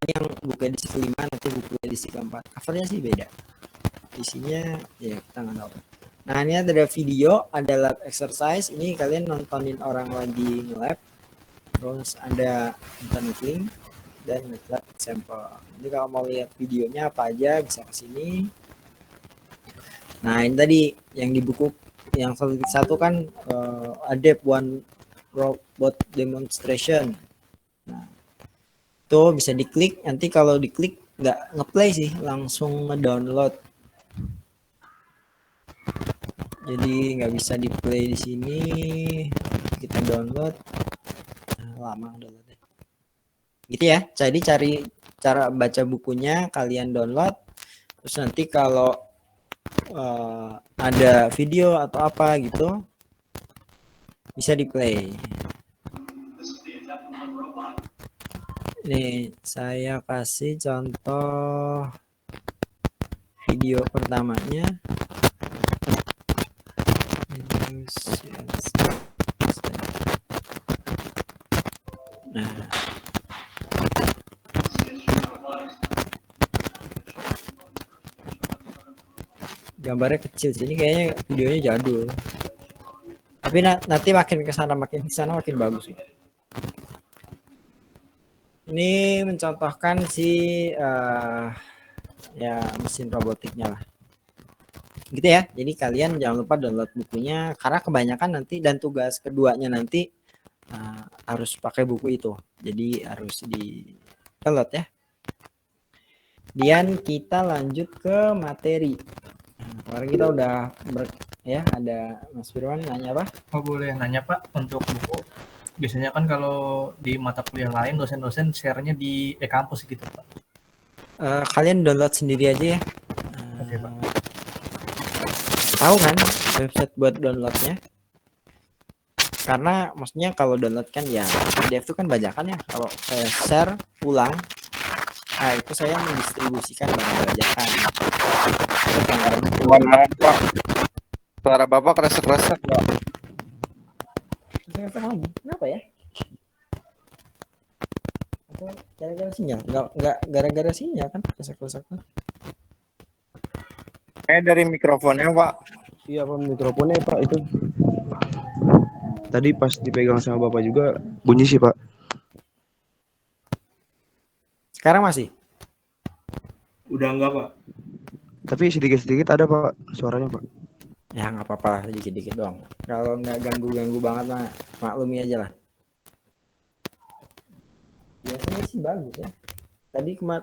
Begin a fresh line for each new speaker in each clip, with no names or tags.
ini yang buku edisi kelima, nanti buku edisi keempat. Covernya sih beda, isinya ya kita nggak tahu. Nah ini ada video, ada lab exercise. Ini kalian nontonin orang lagi nge-lab, terus ada internet link dan lab example. Jadi kalau mau lihat videonya apa aja bisa ke sini. Nah ini tadi yang di buku yang satu kan Adapt One Robot Demonstration. Nah itu bisa diklik, nanti kalau diklik nggak ngeplay sih, langsung ngedownload. Jadi nggak bisa di play di sini, kita download. Nah, lama downloadnya. Gitu ya. Jadi cari cara baca bukunya, kalian download. Terus nanti kalau ada video atau apa gitu, bisa di play. Nih saya kasih contoh video pertamanya. Nah, gambarnya kecil, jadi kayaknya videonya jadul. Tapi nanti makin kesana makin bagus. Ini mencontohkan si ya mesin robotiknya lah. Gitu ya. Jadi kalian jangan lupa download bukunya, karena kebanyakan nanti dan tugas keduanya nanti harus pakai buku itu. Jadi harus di download ya. Kemudian kita lanjut ke materi. Kemarin kita udah ya, ada Mas Firman nanya apa?
Oh boleh nanya Pak, untuk buku biasanya kan kalau di mata kuliah lain dosen-dosen share-nya di e-kampus gitu Pak.
Kalian download sendiri aja ya.
Oke Pak.
Tahu kan website buat downloadnya? Karena maksudnya kalau download kan ya PDF itu kan bajakan ya. Kalau saya share ulang, nah itu saya mendistribusikan bajakan.
Maaf Pak, suara Bapak kresek-kresek Pak.
Kenapa ya? Atau gara-gara sinyal? Enggak gara-gara sinyal kan? Kresek-kresek kan?
Dari mikrofonnya Pak.
Iya Pak, mikrofonnya Pak itu. Tadi pas dipegang sama Bapak juga bunyi sih Pak.
Sekarang masih?
Udah enggak Pak.
Tapi sedikit-sedikit ada Pak suaranya Pak.
Ya nggak apa-apa, dikit-dikit doang. Kalau nggak ganggu-ganggu banget mah maklumi aja lah. Biasanya sih bagus ya.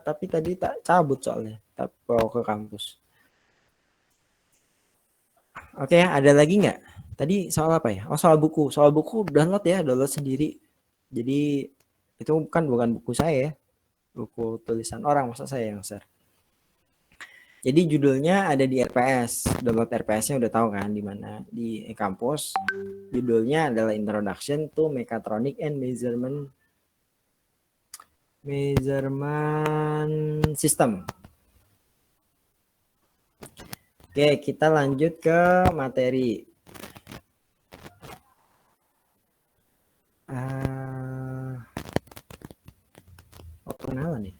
Tapi tadi tak cabut soalnya, tak bawa ke kampus. Oke, ada lagi nggak? Tadi soal apa ya? Oh, soal buku. Soal buku download ya, download sendiri. Jadi itu bukan buku saya ya. Buku tulisan orang, masa saya yang share. Jadi judulnya ada di RPS. Download RPS-nya udah tahu kan di mana? Di e-kampus. Judulnya adalah Introduction to Mechatronic and Measurement System. Oke, kita lanjut ke materi. Kenalan nih.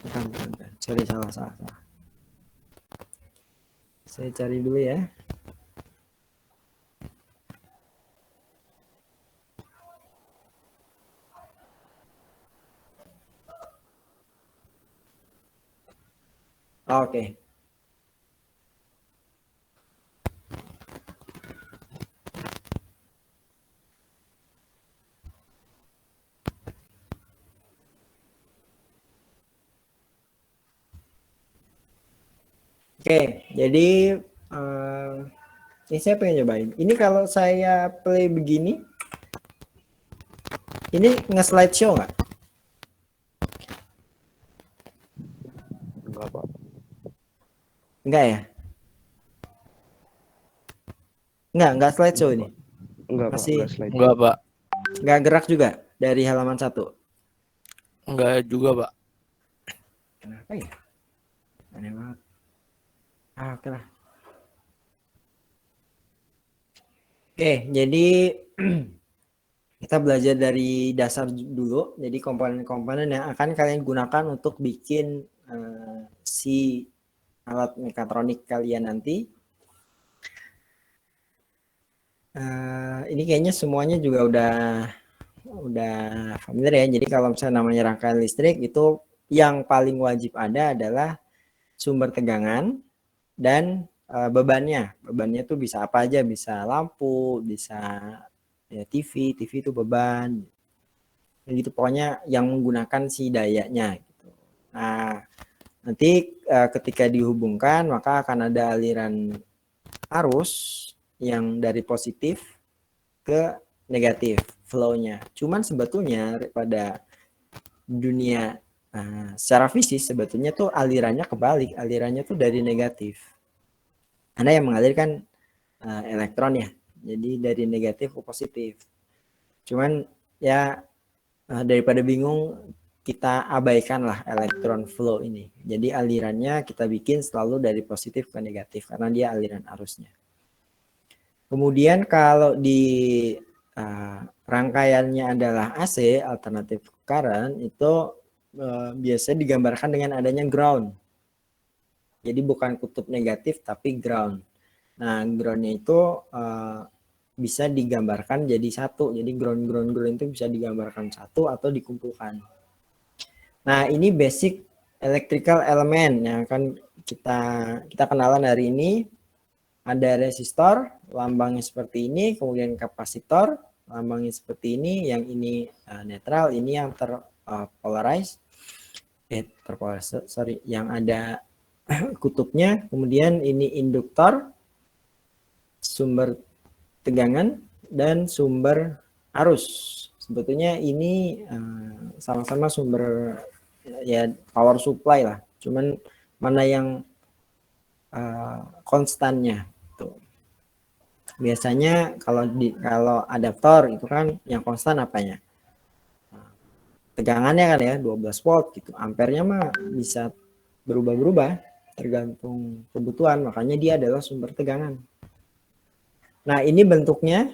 Bentar. Sorry, salah. Saya cari dulu ya. Oke. Oke, jadi ini saya pengen nyobain. Ini kalau saya play begini, ini nge-slide show nggak?
Enggak Pak.
Enggak ya? Enggak slide show ini.
Enggak
Masih
Pak, enggak slide.
Enggak Pak.
Enggak gerak juga dari halaman 1.
Enggak juga Pak.
Kenapa ya? Aneh banget. Oke lah. Oke, jadi Kita belajar dari dasar dulu. Jadi komponen-komponen yang akan kalian gunakan untuk bikin si alat mekatronik kalian nanti. Ini kayaknya semuanya juga udah familiar ya. Jadi kalau misalnya namanya rangkaian listrik itu yang paling wajib ada adalah sumber tegangan dan bebannya. Bebannya tuh bisa apa aja, bisa lampu, bisa ya TV itu beban. Gitu pokoknya yang menggunakan si dayanya gitu. Nah, nanti ketika dihubungkan maka akan ada aliran arus yang dari positif ke negatif flow-nya. Cuman sebetulnya pada dunia secara fisik sebetulnya tuh alirannya kebalik, alirannya tuh dari negatif. Karena yang mengalirkan elektron ya, jadi dari negatif ke positif. Cuman ya daripada bingung kita abaikan lah elektron flow ini. Jadi alirannya kita bikin selalu dari positif ke negatif karena dia aliran arusnya. Kemudian kalau di rangkaiannya adalah AC, alternative current, itu biasanya digambarkan dengan adanya ground. Jadi bukan kutub negatif tapi ground. Nah, groundnya itu bisa digambarkan jadi satu. Jadi ground itu bisa digambarkan satu atau dikumpulkan. Nah, ini basic electrical element yang akan kita kenalan hari ini. Ada resistor, lambangnya seperti ini, kemudian kapasitor, lambangnya seperti ini, yang ini netral, ini yang terpolarized, yang ada kutubnya, kemudian ini induktor, sumber tegangan, dan sumber arus. Sebetulnya ini sama-sama sumber ya power supply lah, cuman mana yang konstannya. Biasanya kalau adaptor itu kan yang konstan apanya? Tegangannya kan ya 12 volt gitu. Ampernya mah bisa berubah-berubah tergantung kebutuhan, makanya dia adalah sumber tegangan. Nah, ini bentuknya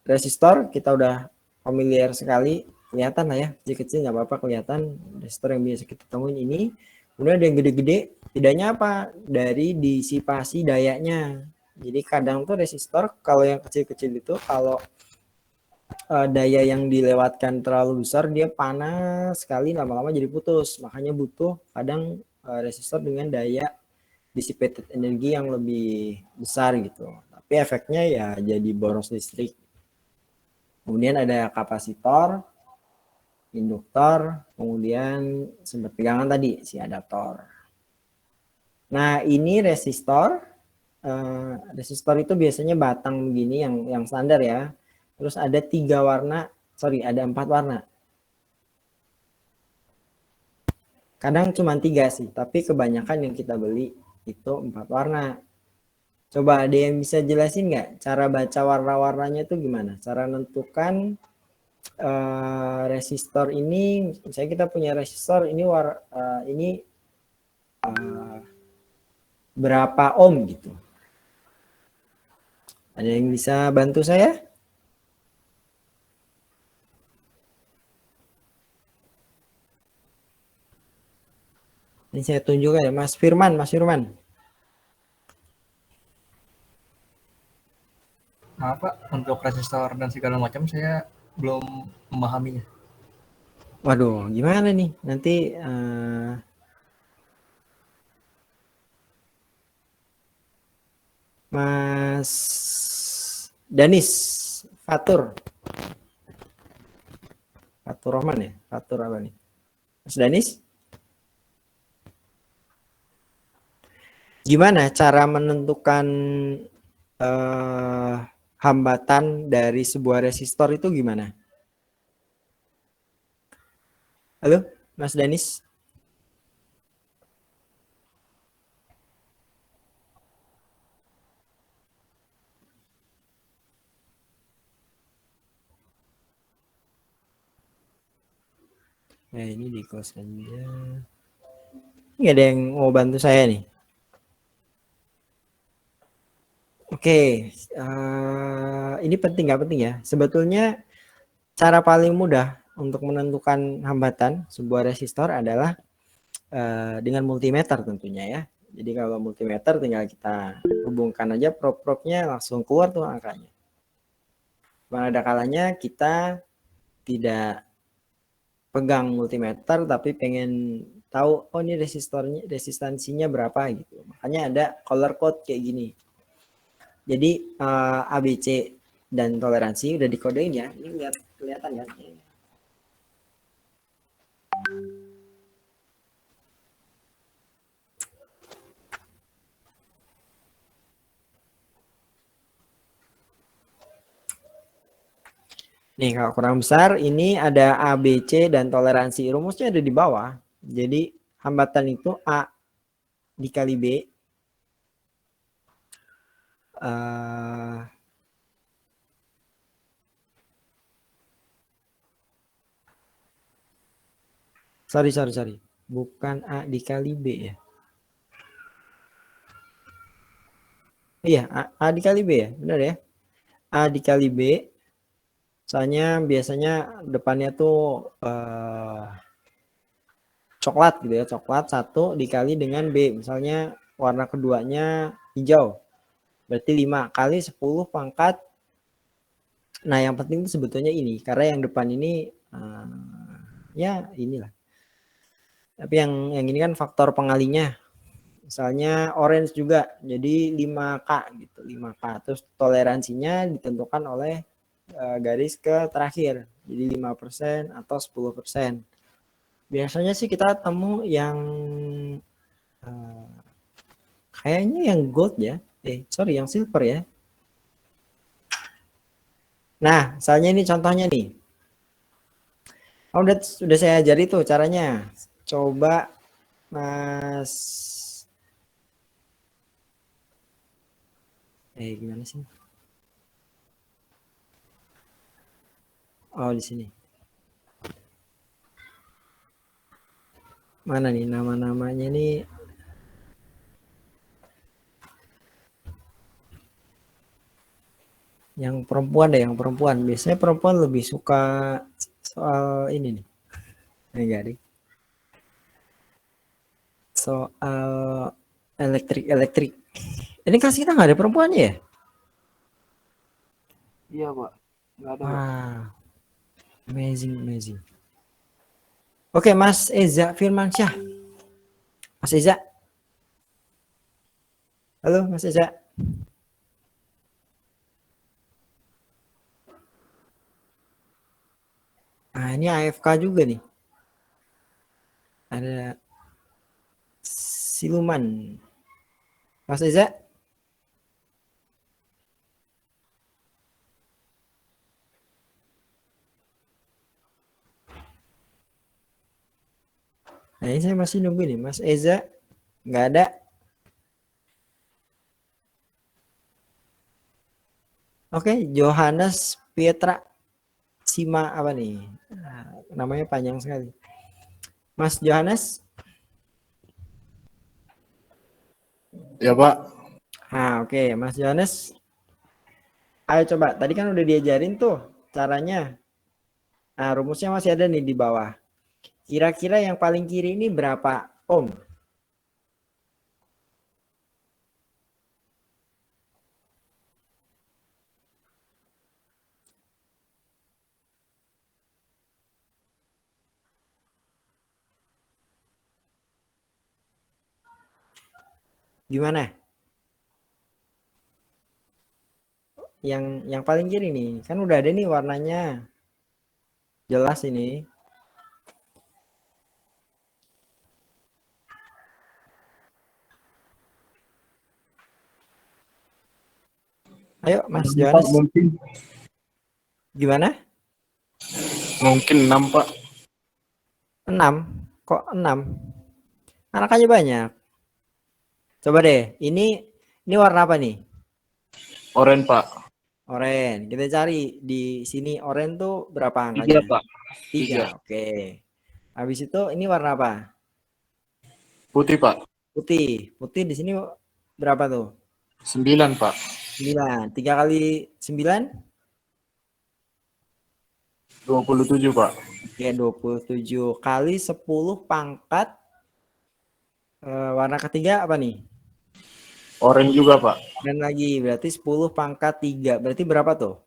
resistor kita udah familiar sekali, kelihatan lah ya, kecil-kecil nggak apa-apa kelihatan resistor yang biasa kita temuin ini. Kemudian ada yang gede-gede, bedanya apa? Dari disipasi dayanya. Jadi kadang tuh resistor kalau yang kecil-kecil itu kalau daya yang dilewatkan terlalu besar dia panas sekali, lama-lama jadi putus. Makanya butuh kadang resistor dengan daya dissipated energi yang lebih besar gitu. Tapi efeknya ya jadi boros listrik. Kemudian ada kapasitor, induktor, kemudian sumber tegangan tadi si adaptor. Nah, ini resistor. Resistor itu biasanya batang begini yang standar ya. Terus ada 4 warna. Kadang cuma 3 sih, tapi kebanyakan yang kita beli itu 4 warna. Coba ada yang bisa jelasin nggak cara baca warna-warnanya itu gimana? Cara menentukan resistor ini, misalnya kita punya resistor ini berapa ohm gitu. Ada yang bisa bantu saya? Ini saya tunjukkan ya, Mas Firman.
Maaf Pak, untuk resistor dan segala macam saya belum memahaminya.
Waduh, gimana nih? Nanti Mas Danis Fatur Rahman ya? Fatur apa nih? Mas Danis? Gimana cara menentukan hambatan dari sebuah resistor itu gimana? Halo, Mas Danis? Nah, ini di close aja. Nggak ada yang mau bantu saya nih. Oke, ini penting nggak penting ya? Sebetulnya cara paling mudah untuk menentukan hambatan sebuah resistor adalah dengan multimeter tentunya ya. Jadi kalau multimeter tinggal kita hubungkan aja probe-nya langsung keluar tuh angkanya. Cuma ada kalanya kita tidak pegang multimeter tapi pengen tahu oh ini resistansinya berapa gitu. Makanya ada color code kayak gini. Jadi ABC dan toleransi udah dikodein ya. Ini lihat kelihatan ya. Nih kalau kurang besar ini ada A, B, C dan toleransi. Rumusnya ada di bawah. Jadi hambatan itu A dikali B. Sorry. Bukan A dikali B ya. Iya, A dikali B ya. Benar ya. A dikali B. Soalnya biasanya depannya tuh coklat gitu ya. Coklat 1 dikali dengan B. Misalnya warna keduanya hijau. Berarti 5 kali 10 pangkat. Nah yang penting itu sebetulnya ini. Karena yang depan ini ya inilah. Tapi yang ini kan faktor pengalinya. Misalnya orange juga. Jadi 5K gitu. 5K. Terus toleransinya ditentukan oleh garis ke terakhir. Jadi 5% atau 10%. Biasanya sih kita temu yang kayaknya yang gold ya. Yang silver ya. Nah, misalnya ini contohnya nih. Oh, udah saya ajari tuh caranya. Coba Mas gimana sih? Oh, di sini. Mana nih nama-namanya nih? Yang perempuan deh, yang perempuan. Biasanya perempuan lebih suka soal ini nih. Enggak deh. Soal elektrik. Ini kelas kita nggak ada perempuannya ya?
Iya, Pak. Nggak ada, Pak.
Wah, amazing. Oke, Mas Eza Firmansyah. Mas Eza. Halo, Mas Eza. Nah, ini AFK juga nih. Ada siluman. Mas Eza. Nah, ini saya masih nunggu nih. Mas Eza. Nggak ada. Oke, Johannes Pietra Sima apa nih? Nah, namanya panjang sekali. Mas Johannes.
Ya, Pak.
Nah, oke, Mas Johannes. Ayo coba, tadi kan udah diajarin tuh caranya. Nah, rumusnya masih ada nih di bawah. Kira-kira yang paling kiri ini berapa ohm? Gimana? Yang paling kiri nih, kan udah ada nih warnanya. Jelas ini. Ayo Mas Johannes.
Mungkin.
Gimana?
Mungkin 6, Pak.
6? Kok 6? Angkanya banyak. Coba deh, ini warna apa nih?
Oren, Pak.
Oren. Kita cari di sini oren tuh berapa angkanya?
3, Pak.
3. Oke. Habis itu ini warna apa?
Putih, Pak.
Putih. Putih di sini berapa tuh?
9, Pak.
9. 3 kali 9?
27, Pak.
Oke, 27 kali 10 pangkat warna ketiga apa nih?
Orange juga, Pak.
Dan lagi berarti 10 pangkat 3. Berarti berapa tuh?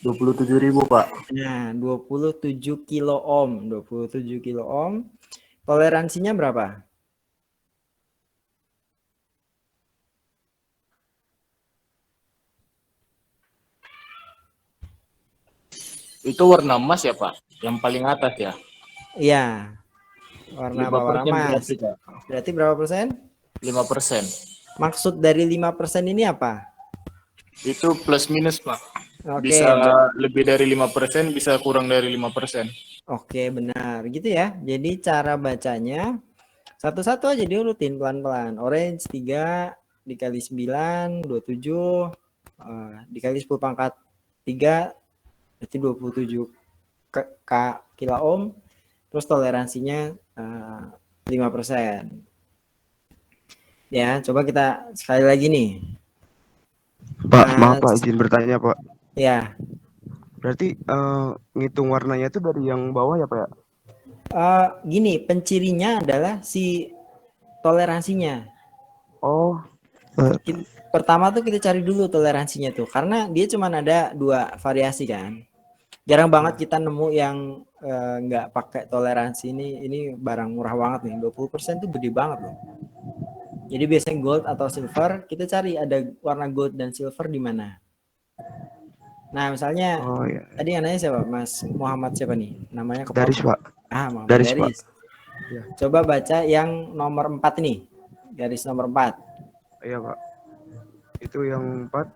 27.000, Pak.
Nah, 27 kilo ohm. 27 kilo ohm. Toleransinya berapa?
Itu warna emas ya, Pak? Yang paling atas ya?
Iya. Warna apa? Warna
5%
emas.
berarti, Pak.
Berarti berapa persen?
5%.
Maksud dari 5% ini apa?
Itu plus minus, Pak.
Oke,
Bisa lebih dari 5%, bisa kurang dari 5%.
oke, benar. Gitu ya. Jadi cara bacanya satu-satu aja diurutin pelan-pelan. Orange 3 dikali 9, 27. Dikali 10 pangkat 3, berarti 27 kilo ohm. Terus toleransinya 5%. Ya, coba kita sekali lagi nih.
Pak, maaf Pak, izin bertanya Pak.
Ya,
Berarti ngitung warnanya itu dari yang bawah ya Pak ya?
gini, pencirinya adalah si toleransinya.
Oh,
Pertama tuh kita cari dulu toleransinya tuh, karena dia cuma ada 2 variasi kan. Jarang banget kita nemu yang nggak pakai toleransi ini barang murah banget nih. 20% tuh gede banget loh. Jadi biasanya gold atau silver, kita cari ada warna gold dan silver di mana. Nah, misalnya
oh ya.
tadi yang nanya siapa? Mas Muhammad siapa nih? Namanya
Daris
kepala.
Pak.
Muhammad
Daris, Pak.
Daris.
Ya.
Coba baca yang nomor 4 nih. Garis nomor 4.
Iya Pak. Itu yang 4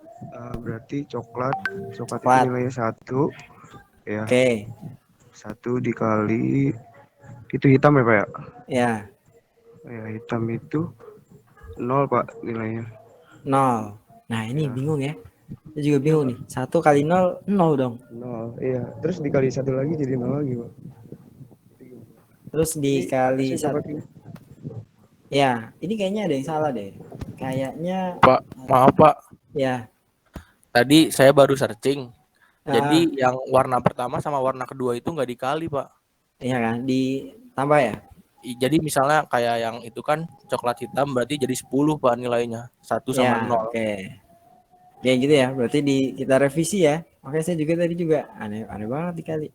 berarti coklat itu nilainya 1. Ya.
Oke.
1 dikali itu hitam ya Pak ya?
Ya.
Ya, hitam itu 0 Pak nilainya.
0. Nah, ini
Ya.
bingung ya. Saya juga bingung nih. 1 kali 0, 0 dong.
0. Iya. Terus dikali 1 lagi jadi 0 lagi Pak.
Terus dikali
Ini
1. Ya, ini kayaknya ada yang salah deh. Kayaknya
Pak, maaf Pak.
ya.
Tadi saya baru searching.
Ah,
Jadi yang warna pertama sama warna kedua itu nggak dikali, Pak.
iya kan? Ditambah ya?
Jadi misalnya kayak yang itu kan coklat hitam berarti jadi 10 Pak nilainya. 1 sama
Ya,
0.
oke. Kayak gitu ya. Berarti kita revisi ya. Oke, saya juga tadi juga aneh banget dikali.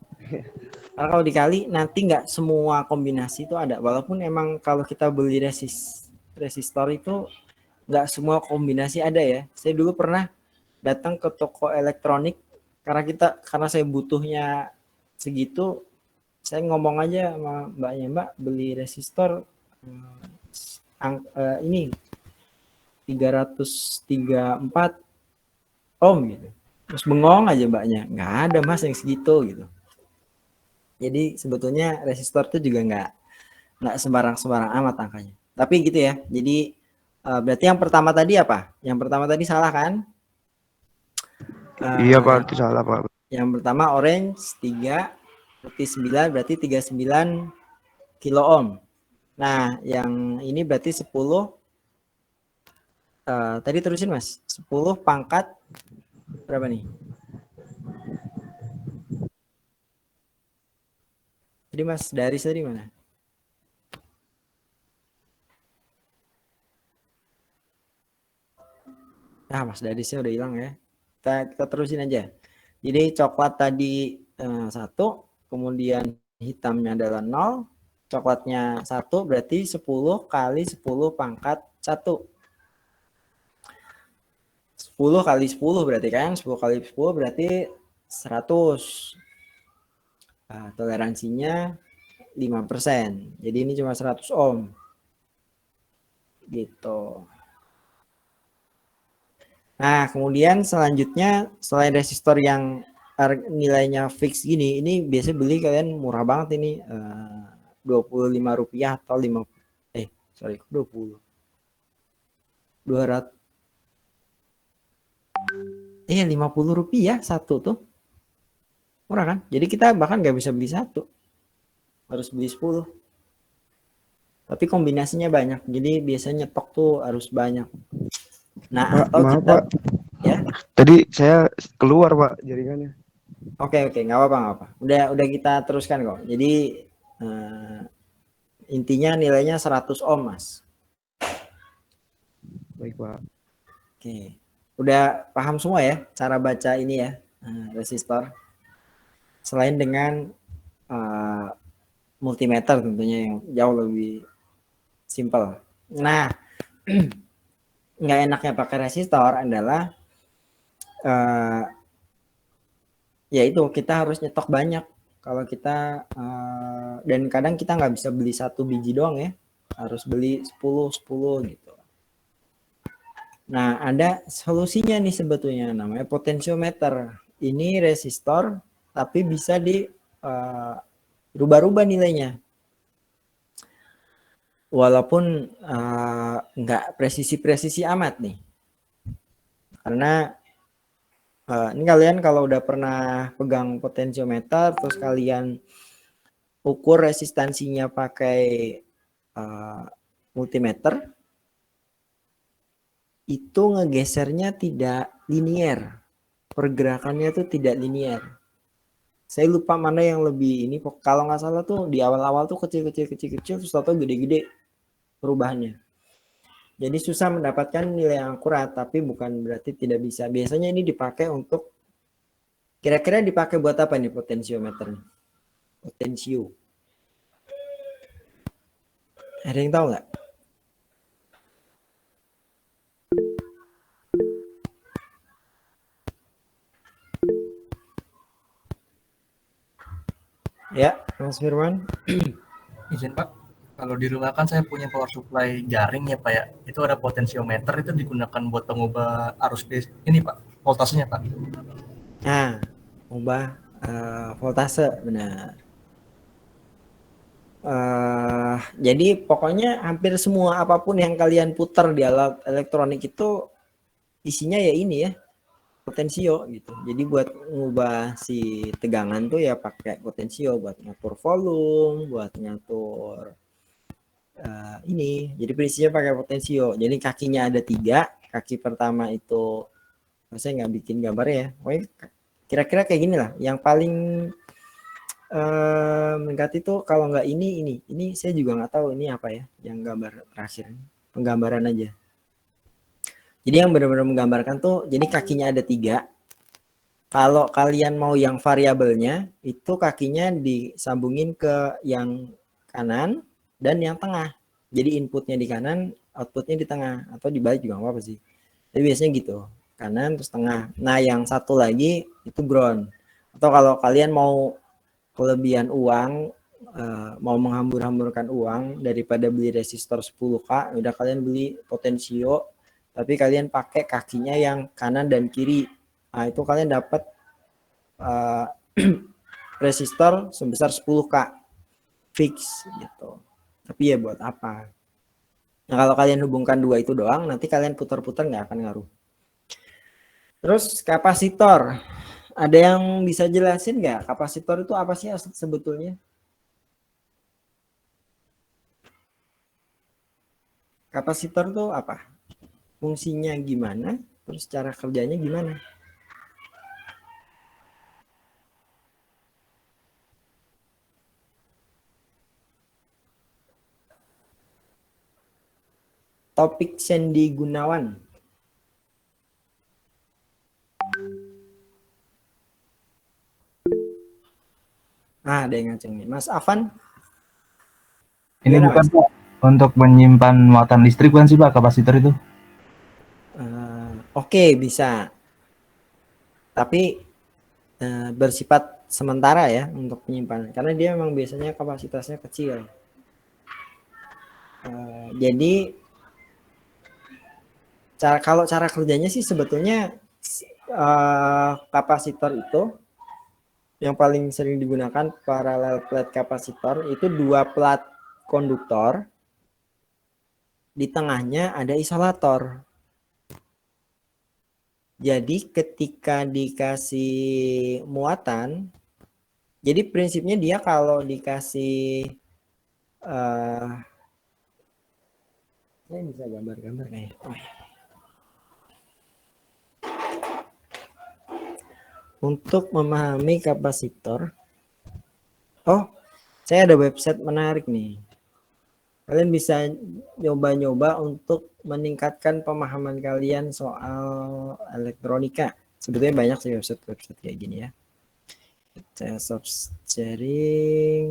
Karena kalau dikali nanti nggak semua kombinasi itu ada. Walaupun emang kalau kita beli resistor itu nggak semua kombinasi ada ya. Saya dulu pernah datang ke toko elektronik karena saya butuhnya segitu. Saya ngomong aja sama mbaknya, Mbak beli resistor ini 334 ohm gitu. Terus bengong aja mbaknya, nggak ada mas yang segitu gitu. Jadi sebetulnya resistor itu juga nggak sembarang amat angkanya. Tapi gitu ya. Jadi berarti yang pertama tadi apa? Yang pertama tadi salah kan?
Iya Pak, itu salah Pak.
Yang pertama orange 3, putih 9 berarti 39 kilo ohm. Nah, yang ini berarti 10 tadi terusin Mas. 10 pangkat berapa nih? Jadi Mas Daris tadi mana? Nah, Mas Darisnya udah hilang ya. Kita terusin aja. Jadi coklat tadi 1, kemudian hitamnya adalah 0, coklatnya 1 berarti 10 kali 10 pangkat 1. 10 kali 10 berarti kan, 10 kali 10 berarti 100. Toleransinya 5%. Jadi ini cuma 100 ohm. Gitu. Nah, kemudian selanjutnya selain resistor yang nilainya fix gini, ini biasanya beli kalian murah banget ini Rp25 atau 20. 200. Rp50 satu tuh. Murah kan? Jadi kita bahkan nggak bisa beli satu. Harus beli 10. Tapi kombinasinya banyak. Jadi biasanya nyetok tuh harus banyak. Nah,
Pak,
atau
maaf
kita
Pak.
ya.
Tadi saya keluar Pak jaringannya.
Oke, nggak apa-apa, nggak apa. Udah kita teruskan kok. Jadi intinya nilainya 100 ohm, Mas.
Baik Pak.
Oke. Udah paham semua ya cara baca ini ya, resistor. Selain dengan multimeter tentunya yang jauh lebih simpel. Nah, nggak enaknya pakai resistor adalah yaitu kita harus nyetok banyak. Kalau kita dan kadang kita nggak bisa beli 1 biji doang ya, harus beli 10 gitu. Nah, ada solusinya nih sebetulnya, namanya potensiometer. Ini resistor tapi bisa di rubah-rubah nilainya. Walaupun nggak presisi amat nih. Karena ini kalian kalau udah pernah pegang potensiometer terus kalian ukur resistansinya pakai multimeter, itu ngegesernya tidak linier. Pergerakannya tuh tidak linier. Saya lupa mana yang lebih ini, kalau nggak salah tuh di awal-awal tuh kecil terus tahu gede-gede perubahannya. Jadi susah mendapatkan nilai yang akurat, tapi bukan berarti tidak bisa. Biasanya ini dipakai untuk, kira-kira dipakai buat apa nih potensiometer? Potensio. Ada yang tahu nggak? Ya, Mas Firman.
Izin Pak, kalau di rumah kan saya punya power supply jaring ya Pak ya. Itu ada potensiometer, itu digunakan buat pengubah arus ini Pak, voltasenya Pak.
Nah, ubah voltase, benar. Jadi pokoknya hampir semua apapun yang kalian putar di alat elektronik itu isinya ya ini ya, potensio gitu. Jadi buat mengubah si tegangan tuh ya pakai potensio buat ngatur volume, buat ngatur ini. Jadi prinsipnya pakai potensio. Jadi kakinya ada 3. Kaki pertama itu, saya nggak bikin gambarnya ya. Pokoknya kira-kira kayak gini lah. Yang paling mendekati itu kalau nggak ini saya juga nggak tahu ini apa ya. Yang gambar terakhir, penggambaran aja. Jadi yang benar-benar menggambarkan tuh, jadi kakinya ada 3. Kalau kalian mau yang variabelnya, itu kakinya disambungin ke yang kanan dan yang tengah. Jadi inputnya di kanan, outputnya di tengah, atau dibalik juga nggak apa sih. Tapi biasanya gitu, kanan terus tengah. Nah yang satu lagi itu ground. Atau kalau kalian mau kelebihan uang, mau menghambur-hamburkan uang daripada beli resistor 10K, udah kalian beli potensio, tapi kalian pakai kakinya yang kanan dan kiri. Nah itu kalian dapat resistor sebesar 10K fix gitu. Tapi ya buat apa? Nah kalau kalian hubungkan 2 itu doang, nanti kalian putar-putar nggak akan ngaruh. Terus kapasitor, ada yang bisa jelasin nggak kapasitor itu apa sih sebetulnya? Kapasitor itu apa? Fungsinya gimana? Terus cara kerjanya gimana? Topik Sandy Gunawan. Ada yang ngaceng nih. Mas Afan?
Ini
Gimana,
bukan
Mas?
Pak untuk menyimpan muatan listrik bukan sih Pak kapasitor itu?
Oke, bisa. Tapi bersifat sementara ya untuk penyimpanan. Karena dia memang biasanya kapasitasnya kecil. Jadi kalau cara kerjanya sih sebetulnya kapasitor itu yang paling sering digunakan paralel plate kapasitor itu 2 plat konduktor, di tengahnya ada isolator. Jadi ketika dikasih muatan, jadi prinsipnya dia kalau dikasih Saya bisa gambar-gambar kayaknya. Oh, iya. Untuk memahami kapasitor, oh, saya ada website menarik nih. Kalian bisa nyoba-nyoba untuk meningkatkan pemahaman kalian soal elektronika. Sebetulnya banyak sih website-website kayak gini ya. Saya sharing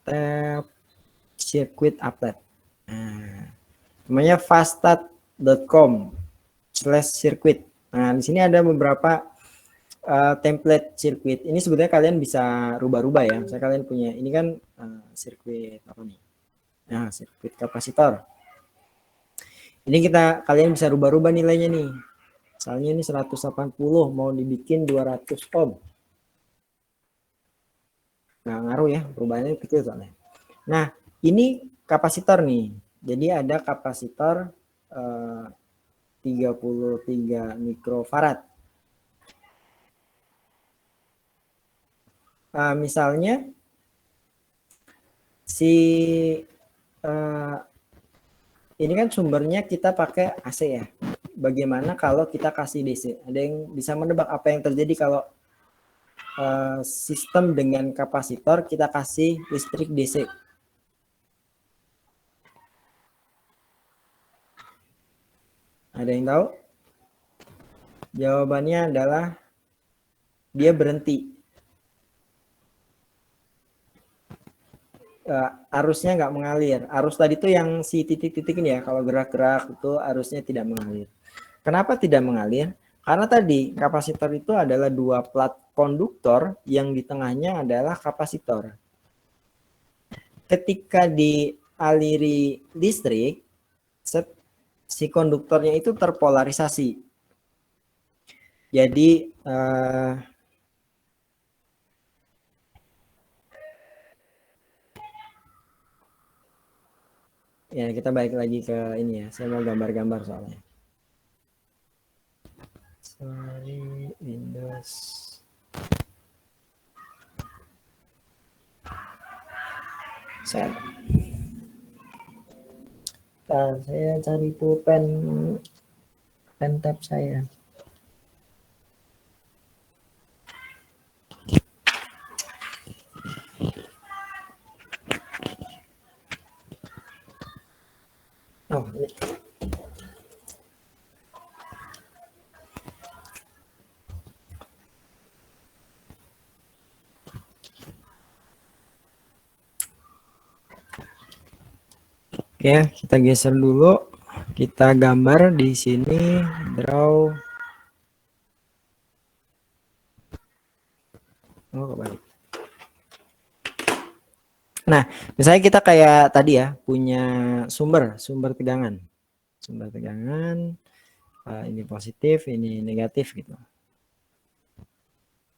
tab circuit update. Nah, namanya fastat.com/circuit. Nah, di sini ada beberapa template sirkuit. Ini sebetulnya kalian bisa rubah-rubah ya. Misalnya kalian punya ini kan sirkuit apa nih? Nah, sirkuit kapasitor. Ini kalian bisa rubah-rubah nilainya nih. Misalnya ini 180 mau dibikin 200 ohm. Nggak ngaruh ya, perubahannya kecil soalnya. Nah, ini kapasitor nih. Jadi ada kapasitor 33 mikrofarad. Misalnya ini kan sumbernya kita pakai AC ya. Bagaimana kalau kita kasih DC? Ada yang bisa menebak apa yang terjadi kalau sistem dengan kapasitor kita kasih listrik DC? Ada yang tahu? Jawabannya adalah dia berhenti. Arusnya nggak mengalir. Arus tadi itu yang si titik-titik ini ya, kalau gerak-gerak itu arusnya tidak mengalir. Kenapa tidak mengalir? Karena tadi kapasitor itu adalah dua plat konduktor yang di tengahnya adalah kapasitor. Ketika dialiri listrik, si konduktornya itu terpolarisasi. Jadi ya kita balik lagi ke ini ya. Saya mau gambar-gambar soalnya. Sorry, Windows. Saya cari pulpen tab saya. Oh, ini. Oke, kita geser dulu. Kita gambar di sini, draw. Oh, kebalik. Nah, misalnya kita kayak tadi ya, punya sumber tegangan. Sumber tegangan, ini positif, ini negatif gitu.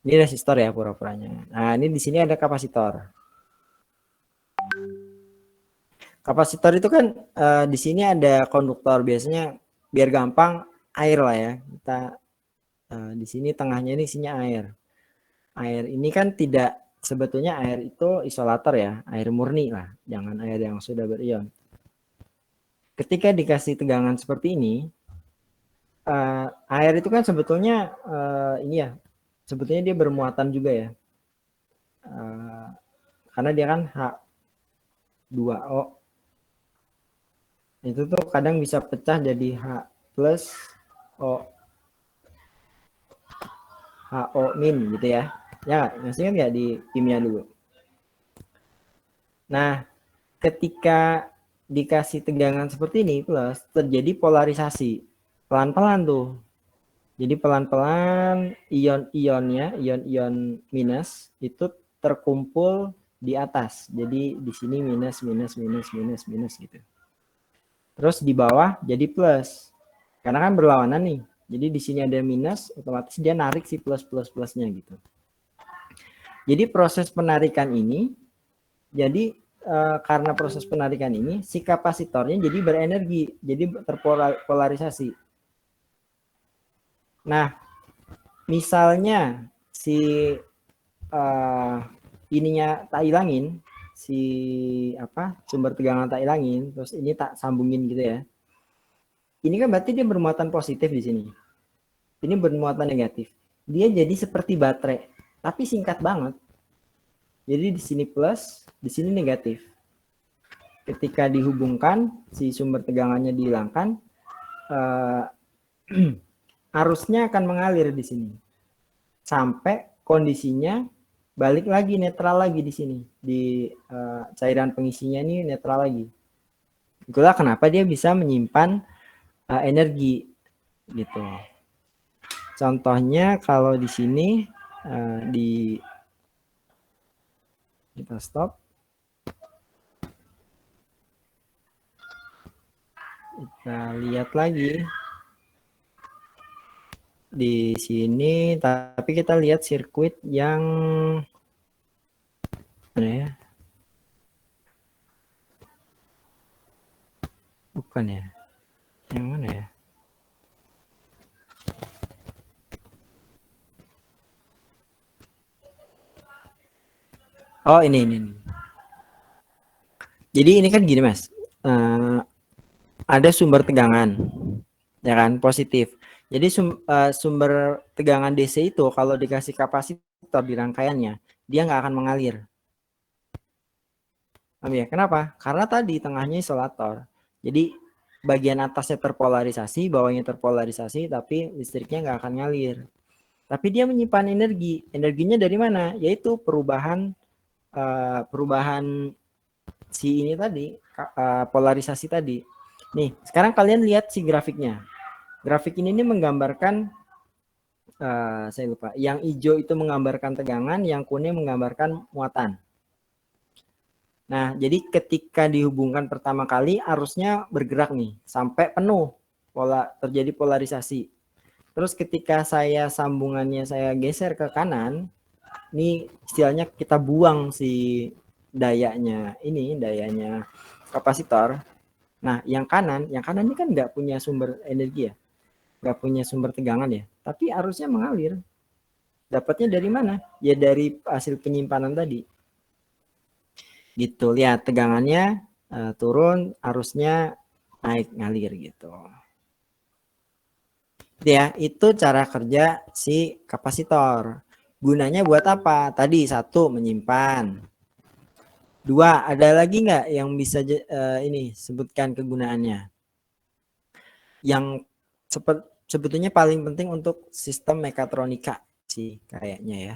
Ini resistor ya pura-puranya. Nah, ini di sini ada kapasitor. Kapasitor itu kan di sini ada konduktor, biasanya biar gampang air lah ya. Kita di sini tengahnya ini isinya air. Air ini kan tidak, sebetulnya air itu isolator ya, air murni lah, jangan air yang sudah berion. Ketika dikasih tegangan seperti ini, air itu kan sebetulnya ini ya, sebetulnya dia bermuatan juga ya, karena dia kan H2O. Itu tuh kadang bisa pecah jadi H plus O, HO min gitu ya. Ya, masih kan nggak di kimia dulu. Nah, ketika dikasih tegangan seperti ini plus terjadi polarisasi pelan-pelan tuh. Jadi pelan-pelan ion-ion minus itu terkumpul di atas. Jadi di sini minus gitu. Terus di bawah jadi plus. Karena kan berlawanan nih. Jadi di sini ada minus, otomatis dia narik si plus-plusnya gitu. Jadi proses penarikan ini, jadi karena proses penarikan ini, si kapasitornya jadi berenergi, jadi terpolarisasi. Nah, misalnya si ininya tak hilangin, si sumber tegangan tak hilangin, terus ini tak sambungin gitu ya. Ini kan berarti dia bermuatan positif di sini. Ini bermuatan negatif. Dia jadi seperti baterai, tapi singkat banget. Jadi di sini plus, di sini negatif. Ketika dihubungkan, si sumber tegangannya dihilangkan, arusnya akan mengalir di sini sampai kondisinya balik lagi netral lagi di sini, di cairan pengisinya ini netral lagi. Itulah kenapa dia bisa menyimpan energi gitu. Contohnya kalau di sini kita stop. Kita lihat lagi di sini, tapi kita lihat sirkuit yang mana ya? Bukan ya? Yang mana ya? Oh ini. Jadi ini kan gini Mas, ada sumber tegangan, ya kan, positif. Jadi sumber tegangan DC itu kalau dikasih kapasitor di rangkaiannya, dia nggak akan mengalir. Ya, kenapa? Karena tadi tengahnya isolator. Jadi bagian atasnya terpolarisasi, bawahnya terpolarisasi, tapi listriknya nggak akan ngalir. Tapi dia menyimpan energi. Energinya dari mana? Yaitu perubahan si ini tadi, polarisasi tadi. Nih, sekarang kalian lihat si grafiknya. Grafik ini menggambarkan, saya lupa, yang hijau itu menggambarkan tegangan, yang kuning menggambarkan muatan. Nah, jadi ketika dihubungkan pertama kali, arusnya bergerak nih, sampai penuh, terjadi polarisasi. Terus ketika sambungannya saya geser ke kanan, ini istilahnya kita buang si dayanya kapasitor. Nah, yang kanan ini kan nggak punya sumber energi ya, nggak punya sumber tegangan ya, tapi arusnya mengalir. Dapatnya dari mana? Ya dari hasil penyimpanan tadi. Gitu, lihat tegangannya turun, arusnya naik ngalir gitu. Ya, itu cara kerja si kapasitor. Gunanya buat apa? Tadi 1, menyimpan. 2, ada lagi nggak yang bisa sebutkan kegunaannya? Yang sebetulnya paling penting untuk sistem mekatronika sih kayaknya ya.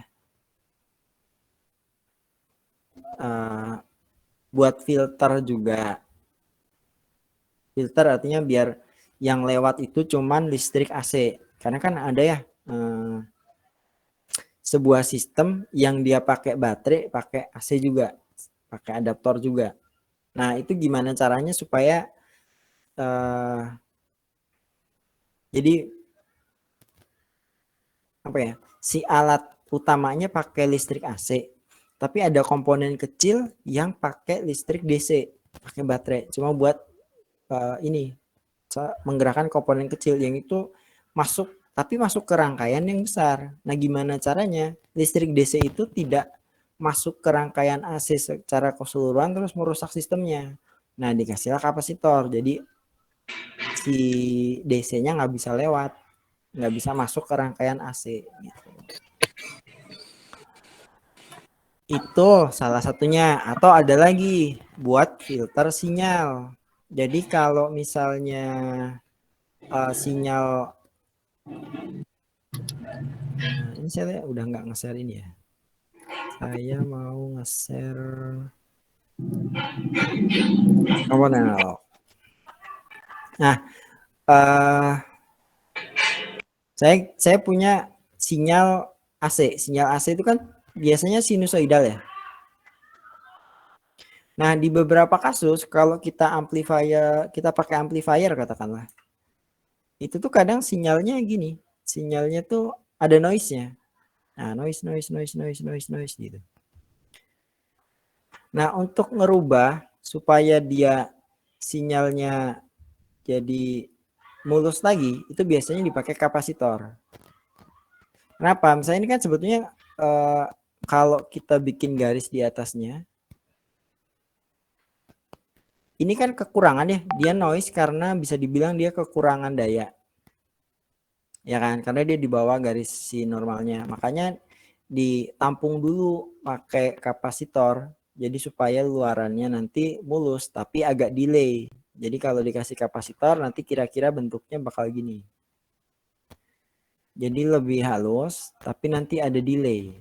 Buat filter juga. Filter artinya biar yang lewat itu cuman listrik AC. Karena kan ada ya sebuah sistem yang dia pakai baterai, pakai AC juga, pakai adaptor juga. Nah, itu gimana caranya supaya jadi si alat utamanya pakai listrik AC, tapi ada komponen kecil yang pakai listrik DC, pakai baterai, cuma buat menggerakkan komponen kecil yang itu masuk ke rangkaian yang besar. Nah, gimana caranya listrik DC itu tidak masuk ke rangkaian AC secara keseluruhan terus merusak sistemnya? Nah, dikasihlah kapasitor, jadi si DC-nya nggak bisa lewat, nggak bisa masuk ke rangkaian AC gitu. Itu salah satunya. Atau ada lagi buat filter sinyal. Jadi kalau misalnya sinyal ini saya udah nggak nge-share ini ya. Saya mau nge-share komponen analog. Nah, saya punya sinyal AC. Sinyal AC itu kan biasanya sinusoidal ya. Nah, di beberapa kasus kalau kita pakai amplifier katakanlah, itu tuh kadang sinyalnya gini, sinyalnya tuh ada noise-nya. Nah, noise gitu. Nah, untuk ngerubah supaya dia sinyalnya jadi mulus lagi, itu biasanya dipakai kapasitor. Kenapa? Misalnya ini kan sebetulnya kalau kita bikin garis di atasnya, ini kan kekurangan ya, dia noise karena bisa dibilang dia kekurangan daya. Ya kan, karena dia di bawah garis si normalnya. Makanya ditampung dulu pakai kapasitor. Jadi supaya luarannya nanti mulus tapi agak delay. Jadi kalau dikasih kapasitor nanti kira-kira bentuknya bakal gini. Jadi lebih halus tapi nanti ada delay.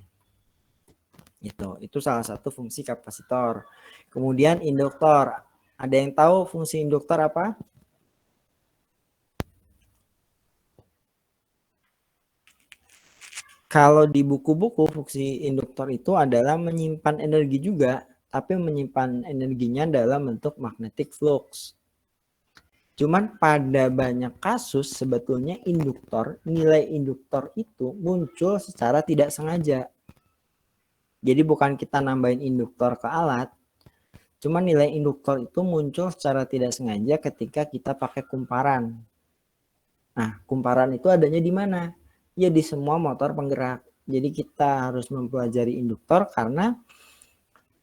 Gitu. Itu salah satu fungsi kapasitor. Kemudian induktor. Ada yang tahu fungsi induktor apa? Kalau di buku-buku fungsi induktor itu adalah menyimpan energi juga, tapi menyimpan energinya dalam bentuk magnetic flux. Cuman pada banyak kasus sebetulnya nilai induktor itu muncul secara tidak sengaja. Jadi bukan kita nambahin induktor ke alat, cuman nilai induktor itu muncul secara tidak sengaja ketika kita pakai kumparan. Nah, kumparan itu adanya di mana? Ya di semua motor penggerak. Jadi kita harus mempelajari induktor karena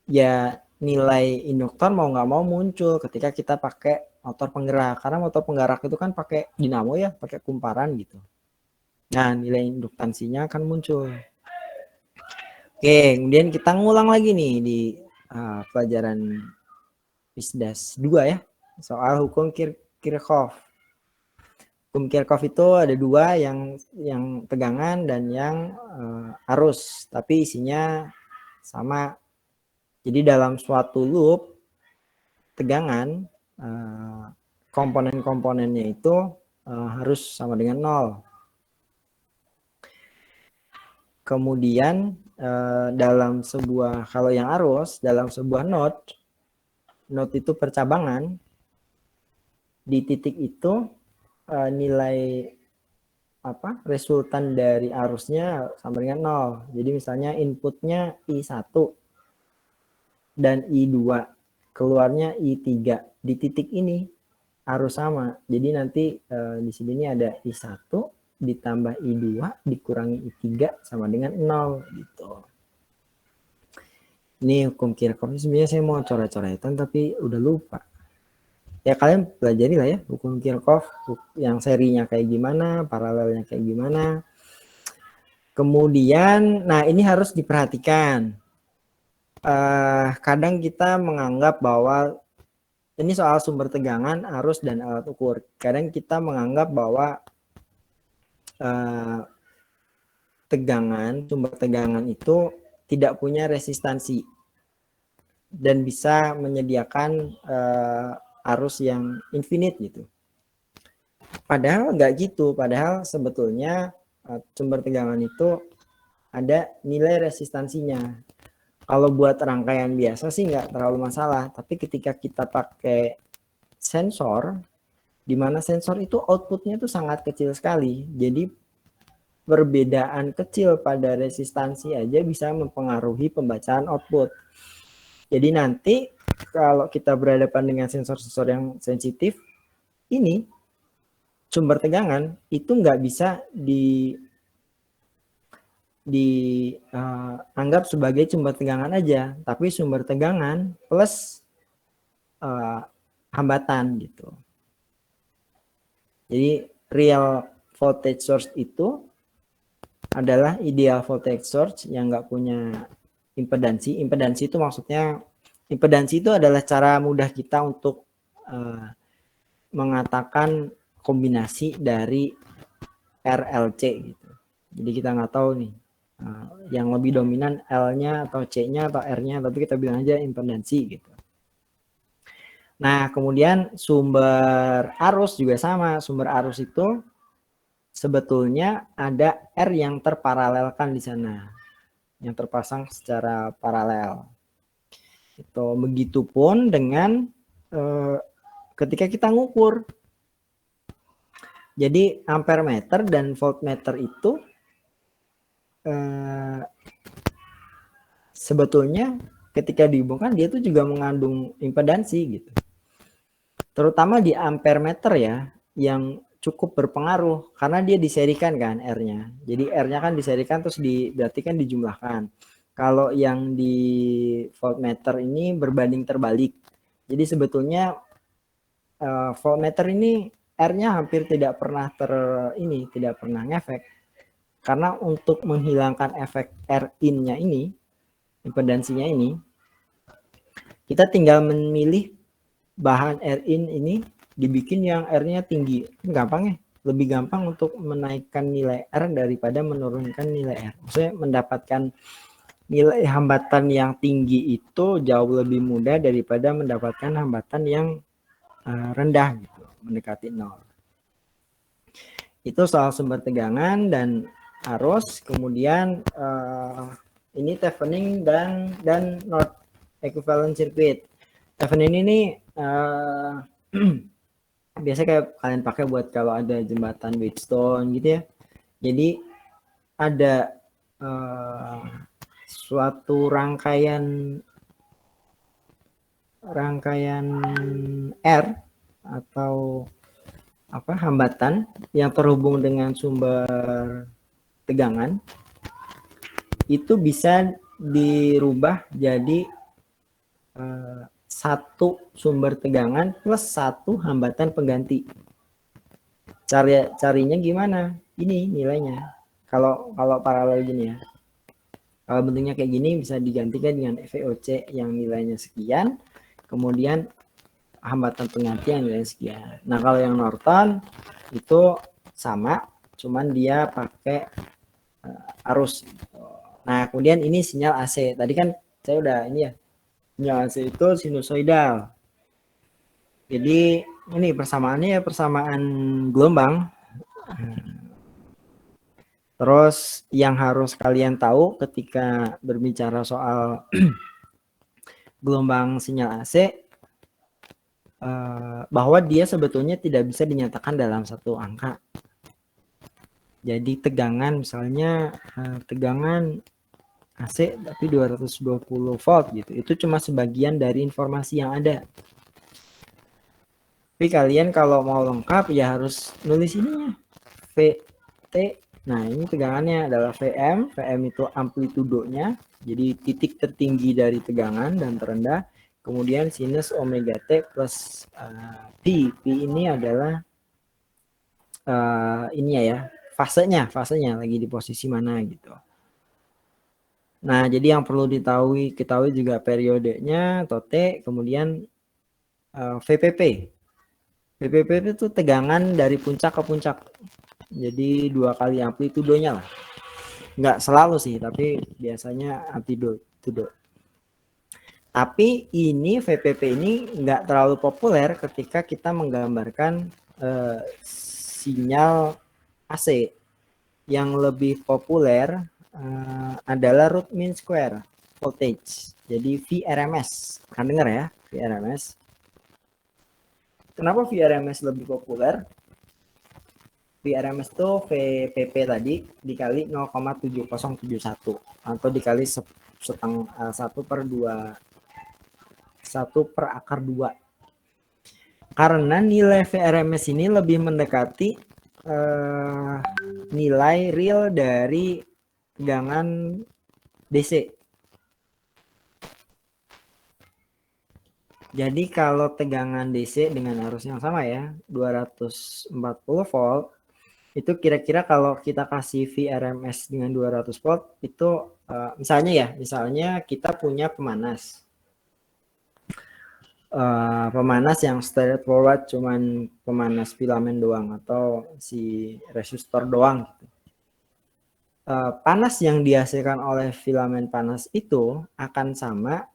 ya nilai induktor mau nggak mau muncul ketika kita pakai motor penggerak. Karena motor penggerak itu kan pakai dinamo ya, pakai kumparan gitu. Nah nilai induktansinya akan muncul. Oke, kemudian kita ngulang lagi nih di pelajaran Fisdas 2 ya, soal hukum Kirchhoff. Hukum Kirchhoff itu ada dua, yang tegangan dan yang arus, tapi isinya sama. Jadi dalam suatu loop tegangan komponen-komponennya itu harus sama dengan 0. Kemudian dalam sebuah, kalau yang arus dalam sebuah node itu percabangan, di titik itu nilai resultan dari arusnya sama dengan 0. Jadi misalnya inputnya I1 dan I2, keluarnya I3. Di titik ini arus sama. Jadi nanti di sini ada I1 ditambah I2 dikurangi I3 sama dengan 0 gitu. Ini hukum Kirchhoff. Sebenarnya saya mau coret-coretan tapi udah lupa. Ya kalian pelajari lah ya hukum Kirchhoff, yang serinya kayak gimana, paralelnya kayak gimana. Kemudian, nah ini harus diperhatikan. Kadang kita menganggap bahwa ini soal sumber tegangan, arus, dan alat ukur. Kadang kita menganggap bahwa sumber tegangan itu tidak punya resistansi dan bisa menyediakan arus yang infinite gitu. Padahal nggak gitu. Padahal sebetulnya sumber tegangan itu ada nilai resistansinya. Kalau buat rangkaian biasa sih nggak terlalu masalah. Tapi ketika kita pakai sensor, di mana sensor itu outputnya itu sangat kecil sekali. Jadi perbedaan kecil pada resistansi aja bisa mempengaruhi pembacaan output. Jadi nanti kalau kita berhadapan dengan sensor-sensor yang sensitif, ini sumber tegangan itu nggak bisa dianggap sebagai sumber tegangan aja, tapi sumber tegangan plus hambatan gitu. Jadi real voltage source itu adalah ideal voltage source yang nggak punya impedansi. Impedansi itu maksudnya, impedansi itu adalah cara mudah kita untuk mengatakan kombinasi dari RLC gitu. Jadi kita nggak tahu nih yang lebih dominan L-nya atau C-nya atau R-nya, tapi kita bilang aja impedansi gitu. Nah, kemudian sumber arus juga sama. Sumber arus itu sebetulnya ada R yang terparalelkan di sana, yang terpasang secara paralel. Itu begitupun dengan ketika kita ngukur. Jadi ampere meter dan voltmeter itu sebetulnya ketika dihubungkan dia tuh juga mengandung impedansi gitu. Terutama di ampere meter ya, yang cukup berpengaruh karena dia diserikan kan R-nya. Jadi R-nya kan diserikan terus berarti kan dijumlahkan. Kalau yang di voltmeter ini berbanding terbalik. Jadi sebetulnya voltmeter ini R-nya hampir tidak pernah tidak pernah ngefek. Karena untuk menghilangkan efek R in-nya ini, impedansinya ini, kita tinggal memilih bahan R in ini dibikin yang R-nya tinggi. Gampang ya? Lebih gampang untuk menaikkan nilai R daripada menurunkan nilai R. Maksudnya mendapatkan nilai hambatan yang tinggi itu jauh lebih mudah daripada mendapatkan hambatan yang rendah gitu, mendekati 0. Itu soal sumber tegangan dan arus. Kemudian ini Thevenin dan North equivalent circuit. Thevenin ini biasa kayak kalian pakai buat kalau ada jembatan Wheatstone gitu ya. Jadi ada suatu rangkaian R atau hambatan yang terhubung dengan sumber tegangan, itu bisa dirubah jadi satu sumber tegangan plus satu hambatan pengganti. Carinya gimana? Ini nilainya. Kalau paralel gini ya. Kalau bentuknya kayak gini bisa digantikan dengan VOC yang nilainya sekian, kemudian hambatan pengganti yang nilainya sekian. Nah, kalau yang Norton itu sama, cuman dia pakai arus. Nah, kemudian ini sinyal AC. Tadi kan saya udah ini ya. Sinyal AC itu sinusoidal. Jadi ini persamaannya ya persamaan gelombang. Terus yang harus kalian tahu ketika berbicara soal gelombang sinyal AC, bahwa dia sebetulnya tidak bisa dinyatakan dalam satu angka. Jadi tegangan misalnya tegangan AC tapi 220 volt gitu. Itu cuma sebagian dari informasi yang ada. Tapi kalian kalau mau lengkap ya harus nulis ininya. VT. Nah, ini tegangannya adalah VM. VM itu amplitudonya. Jadi titik tertinggi dari tegangan dan terendah. Kemudian sinus omega T plus P. P ini adalah ini ya, fasenya lagi di posisi mana gitu. Nah, jadi yang perlu ketahui juga periodenya atau T, kemudian VPP. VPP itu tegangan dari puncak ke puncak. Jadi 2 kali amplitudonya lah. Nggak selalu sih, tapi biasanya amplitudo. Tapi ini VPP ini nggak terlalu populer ketika kita menggambarkan sinyal AC. Yang lebih populer adalah root mean square voltage. Jadi VRMS. Kan dengar ya, VRMS. Kenapa VRMS lebih populer? VRMS itu VPP tadi dikali 0,7071 atau dikali 1/2 karena nilai VRMS ini lebih mendekati nilai real dari tegangan DC. Jadi kalau tegangan DC dengan arus yang sama ya 240 volt, itu kira-kira kalau kita kasih VRMS dengan 200 volt itu misalnya kita punya pemanas. Pemanas yang straightforward cuman pemanas filamen doang atau si resistor doang gitu. Panas yang dihasilkan oleh filamen panas itu akan sama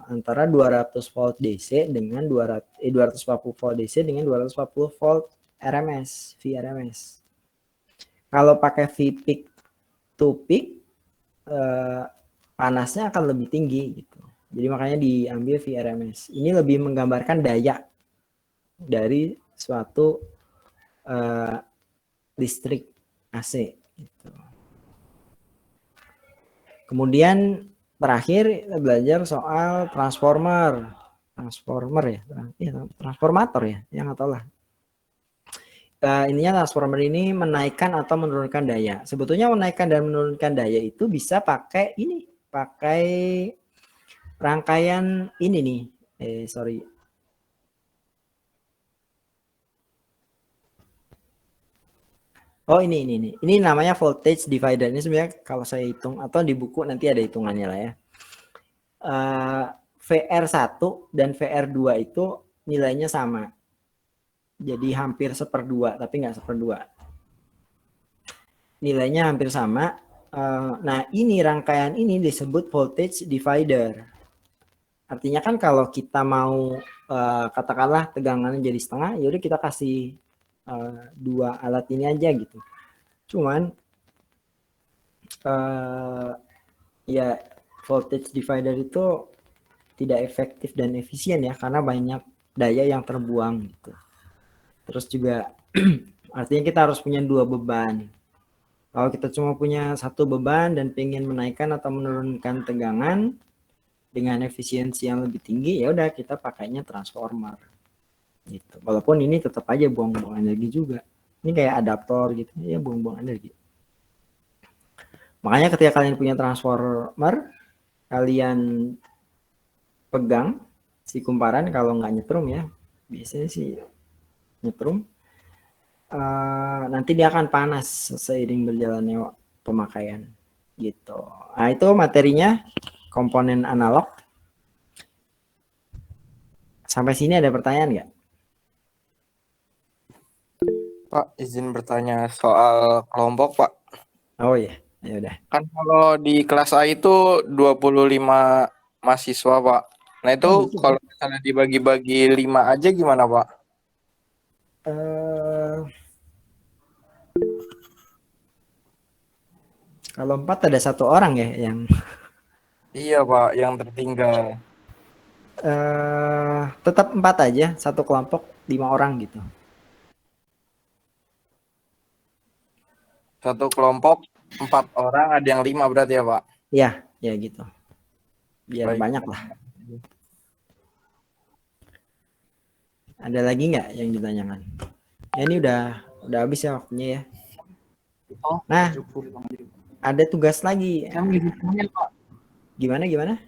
antara 200 volt DC dengan 240 volt DC dengan 240 volt RMS, VRMS. Kalau pakai V peak to peak panasnya akan lebih tinggi gitu. Jadi makanya diambil VRMS. Ini lebih menggambarkan daya dari suatu listrik AC gitu. Kemudian terakhir kita belajar soal transformator ya, yang nggak tahu lah. Ininya transformer ini menaikkan atau menurunkan daya. Sebetulnya menaikkan dan menurunkan daya itu bisa pakai rangkaian ini nih. Oh ini namanya voltage divider. Ini sebenarnya kalau saya hitung atau di buku nanti ada hitungannya lah ya. VR1 dan VR2 itu nilainya sama. Jadi hampir 1/2, tapi nggak 1/2. Nilainya hampir sama. Nah ini rangkaian ini disebut voltage divider. Artinya kan kalau kita mau katakanlah tegangannya jadi setengah, yaudah kita kasih 2 alat ini aja gitu. Cuman ya voltage divider itu tidak efektif dan efisien ya karena banyak daya yang terbuang gitu. Terus juga artinya kita harus punya 2 beban. Kalau kita cuma punya 1 beban dan pengen menaikkan atau menurunkan tegangan dengan efisiensi yang lebih tinggi, ya udah kita pakainya transformer gitu. Walaupun ini tetap aja buang-buang energi juga. Ini kayak adaptor gitu ya, buang-buang energi. Makanya ketika kalian punya transformer, kalian pegang si kumparan, kalau nggak nyetrum ya, biasanya sih nyetrum, nanti dia akan panas seiring berjalannya pemakaian gitu. Nah itu materinya komponen analog. Sampai sini ada pertanyaan nggak?
Pak, izin bertanya soal kelompok, Pak.
Oh iya, ya udah.
Kan kalau di kelas A itu 25 mahasiswa, Pak. Nah, itu
Oh, gitu.
kalau misalnya dibagi-bagi 5 aja gimana, Pak?
Kalau 4 ada 1 orang ya yang
Iya, Pak, yang tertinggal.
tetap 4 aja, 1 kelompok 5 orang gitu.
Satu kelompok 4 orang, ada yang 5 berarti ya, Pak?
Ya gitu. Biar
Baik.
banyak lah. Ada lagi nggak yang ditanyakan? Ya ini udah habis ya waktunya ya.
Oh,
Nah,
Cukup.
ada tugas lagi.
saya mau izin nanya, Pak.
Gimana?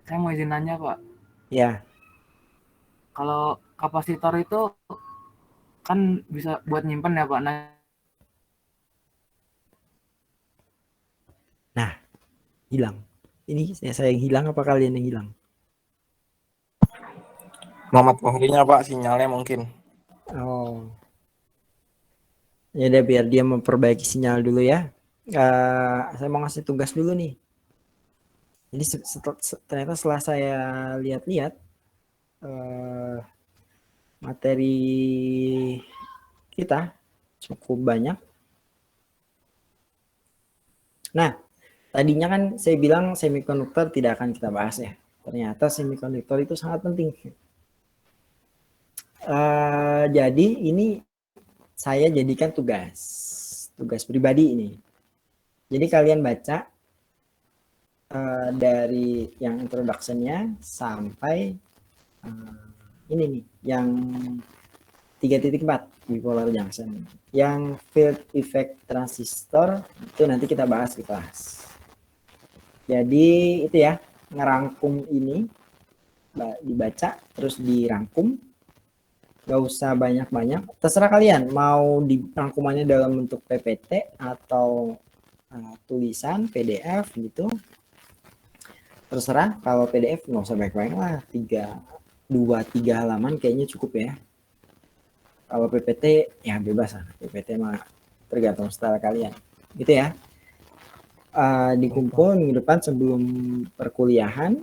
Saya mau izin nanya, Pak.
Ya,
Kalau kapasitor itu kan bisa buat nyimpen ya, Pak. Nah,
hilang. Ini saya yang hilang apa kalian yang hilang?
Muhammad Fahrinya, Pak, sinyalnya mungkin.
Oh. Ya udah biar dia memperbaiki sinyal dulu ya. Saya mau ngasih tugas dulu nih. Jadi ternyata setelah saya lihat-lihat materi kita cukup banyak. Nah, tadinya kan saya bilang semikonduktor tidak akan kita bahas ya. Ternyata semikonduktor itu sangat penting. Jadi ini saya jadikan tugas pribadi ini. Jadi kalian baca dari yang introduction-nya sampai ini nih, yang 3.4 bipolar junction. Yang field effect transistor itu nanti kita bahas di kelas. Jadi itu ya, ngerangkum ini dibaca terus dirangkum. Gak usah banyak-banyak, terserah kalian mau dirangkumannya dalam bentuk PPT atau tulisan PDF gitu, terserah. Kalau PDF nggak usah banyak-banyak lah, 2-3 halaman kayaknya cukup ya. Kalau PPT ya bebas lah, PPT mah tergantung style kalian gitu ya. Dikumpul minggu depan sebelum perkuliahan.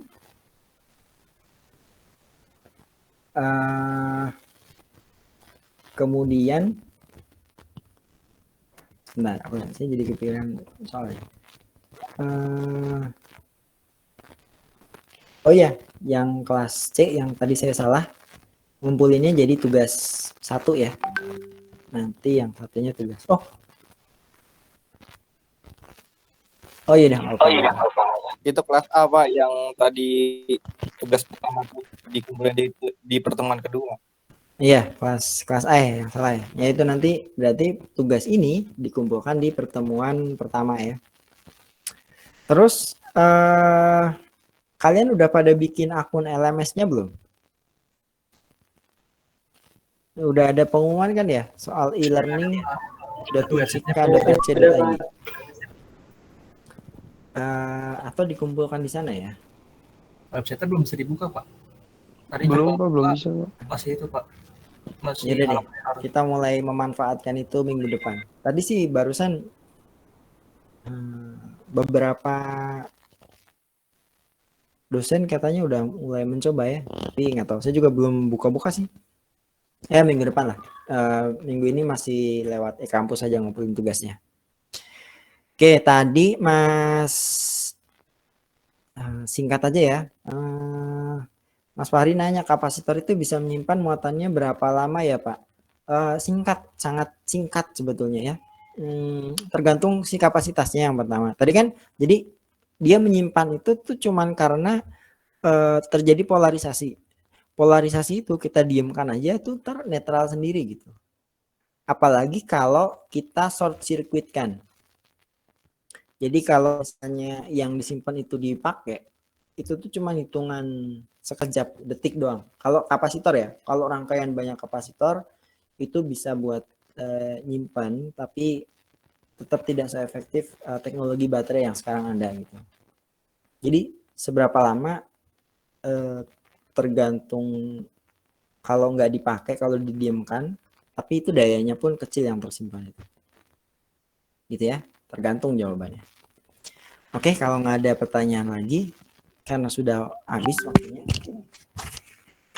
Kemudian sebentar, saya jadi kepikiran soalnya. Oh iya, yang kelas C yang tadi saya salah, ngumpulinnya jadi tugas 1 ya. Nanti yang satunya tugas. Oh iya dah.
Itu kelas A, Pak, yang tadi tugas pertama dikumpulin di pertemuan kedua.
Iya, kelas A yang salah ya. Yaitu nanti berarti tugas ini dikumpulkan di pertemuan pertama ya. Terus kalian udah pada bikin akun LMS-nya belum? Udah ada pengumuman kan ya soal e-learning? .ck.ac.id. Atau dikumpulkan di sana ya.
Website belum bisa dibuka, Pak. Tadi
Belum
coba
Pak, belum
buka,
bisa Pak.
masih itu, Pak. Masih
Yaudah deh,
harus
kita mulai memanfaatkan itu minggu depan. Tadi sih barusan beberapa dosen katanya udah mulai mencoba ya, tapi nggak tahu. Saya juga belum buka-buka sih. Minggu depan lah. Minggu ini masih lewat e-kampus aja ngumpulin tugasnya. Oke, tadi Mas singkat aja ya. Mas Fahri nanya kapasitor itu bisa menyimpan muatannya berapa lama ya Pak? Singkat, sangat singkat sebetulnya ya. Tergantung si kapasitasnya yang pertama. Tadi kan jadi dia menyimpan itu tuh cuman karena terjadi polarisasi. Polarisasi itu kita diamkan aja tuh netral sendiri gitu. Apalagi kalau kita short circuit kan. Jadi kalau misalnya yang disimpan itu dipakai, itu tuh cuma hitungan sekejap, detik doang. Kalau kapasitor ya, kalau rangkaian banyak kapasitor itu bisa buat nyimpan, tapi tetap tidak seefektif teknologi baterai yang sekarang ada gitu. Jadi seberapa lama tergantung, kalau nggak dipakai, kalau didiamkan, tapi itu dayanya pun kecil yang tersimpan itu. Gitu ya, tergantung jawabannya. Oke, kalau nggak ada pertanyaan lagi, karena sudah habis waktunya.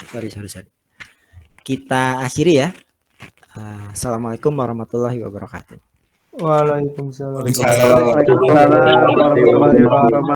Sorry. Kita akhiri ya. Assalamualaikum warahmatullahi wabarakatuh.
Waalaikumsalam.
Waalaikumsalam warahmatullahi wabarakatuh.